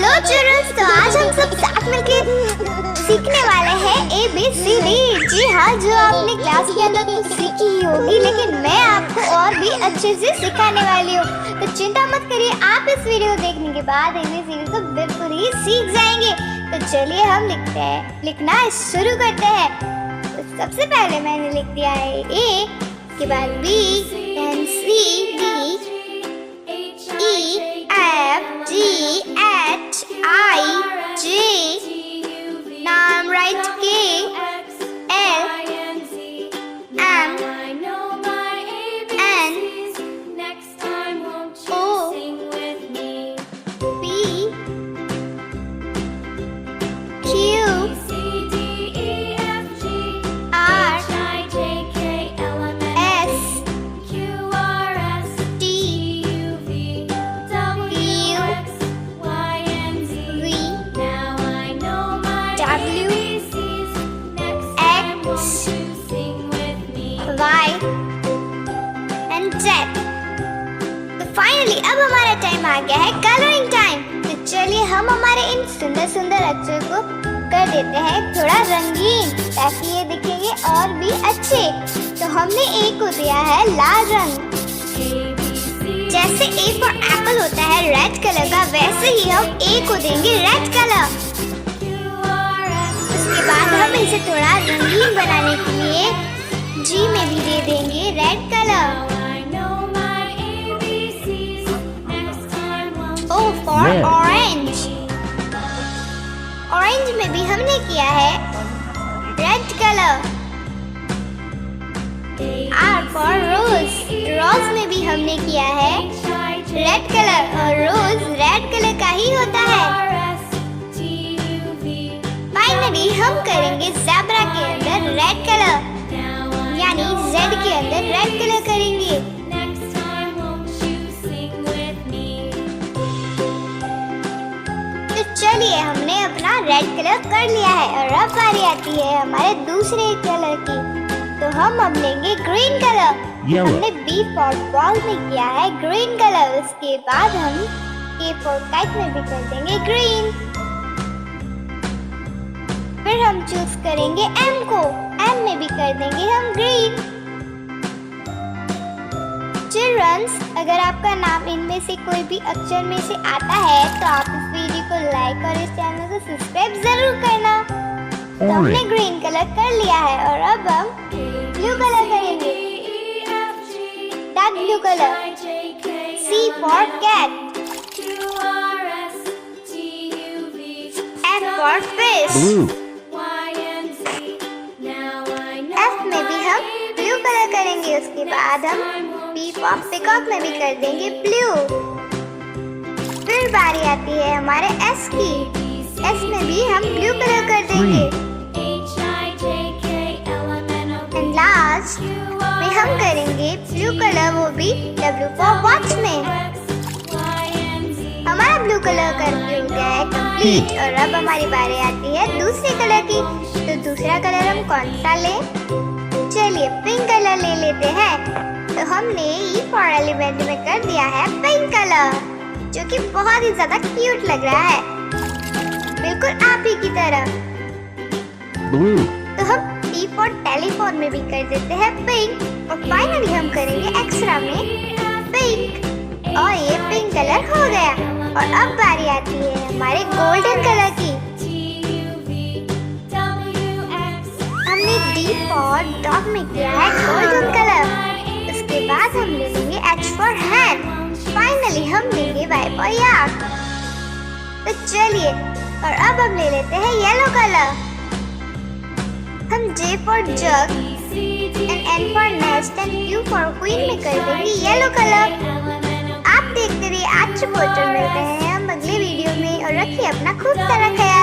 Hello children's, तो आज हम सब साथ मिलके सीखने वाले हैं ABCD। जी हाँ, जो आपने क्लास के अंदर तो सीखी ही होगी, लेकिन मैं आपको और भी अच्छे से सिखाने वाली हूँ। तो चिंता मत करिए, आप इस वीडियो देखने के बाद ABCD तो बिल्कुल ही सीख जाएंगे। तो चलिए हम लिखना शुरू करते हैं। तो सबसे पहले मैंने लिख दिया है A, के बाद B, then C, D, E, F, G, H, I, J. Now I'm write K, L, M, N, O, P, Q, R, S, T, Y and Z। तो फाइनली अब हमारा टाइम आ गया है कलरिंग टाइम। तो चलिए हम हमारे इन सुंदर सुंदर अक्षर को कर देते हैं थोड़ा रंगीन, ताकि ये दिखेंगे और भी अच्छे। तो हमने A को दिया है लाल रंग। जैसे A फॉर एप्पल होता है रेड कलर का, वैसे ही हम A को देंगे रेड कलर। उसके बाद हम इसे थोड़ा रंगीन बनाने के लिए G में भी दे देंगे red colour. O for orange. Orange में भी हमने किया है रेड कलर। R फॉर रोज। रोज में भी हमने किया है रेड कलर, और रोज रेड कलर का ही होता है। फाइनली हम करेंगे ज़ेब्रा के अंदर रेड कलर, यानी Z के अंदर रेड कलर करेंगे। तो चलिए हमने अपना रेड कलर कर लिया है, और अब बारी आती है हमारे दूसरे कलर की। तो हम अब लेंगे ग्रीन कलर। हमने B फॉर बॉल में किया है ग्रीन कलर। उसके बाद हम K फॉर काइट में भी कर देंगे ग्रीन। फिर हम चूज करेंगे M को, M में भी कर देंगे हम ग्रीन। चिल्ड्रंस, अगर आपका नाम इनमें से कोई भी अक्षर में से आता है तो आप इस वीडियो को लाइक और इस चैनल को सब्सक्राइब जरूर करना। तो हमने ग्रीन कलर कर लिया है, और अब हम ब्लू कलर करेंगे, dark blue colour. C for cat, F for fish. F में भी हम ब्लू कलर करेंगे। उसके बाद हम P फॉर पीकॉक में भी कर देंगे ब्लू। फिर बारी आती है हमारे S की। S में भी हम ब्लू कलर कर देंगे। एंड लास्ट में हम करेंगे ब्लू कलर, वो भी W फॉर वॉच में। हमारा ब्लू कलर करके हो गया है कंप्लीट, और अब हमारी बारी आती है दूसरे कलर की। तो दूसरा कलर हम कौन सा लें? चलिए पिंक कलर ले लेते हैं। तो हमने E फॉर एलिमेंट में कर दिया है पिंक कलर, जो कि बहुत ही ज्यादा क्यूट लग रहा है, बिल्कुल आप ही की तरह। तो हम T फॉर टेलीफोन में भी कर देते हैं पिंक, और फाइनली हम करेंगे एक्स्ट्रा में पिंक, और ये पिंक कलर हो गया। और अब बारी आती है हमारे गोल्डन कलर की। हमने D फॉर डॉग में किया है गोल्डन कलर। उसके बाद हम ले लेंगे H फॉर हैंड। फाइनली हम लेंगे Y फॉर याक। तो चलिए, और अब हम ले लेते हैं येलो कलर। हम J for jug and N for nest and Q for queen में कर देंगे येलो कलर। आप देखते रहिए, आज से मिलते हैं हम अगले वीडियो में, और रखिए अपना खूब सारा ख्याल।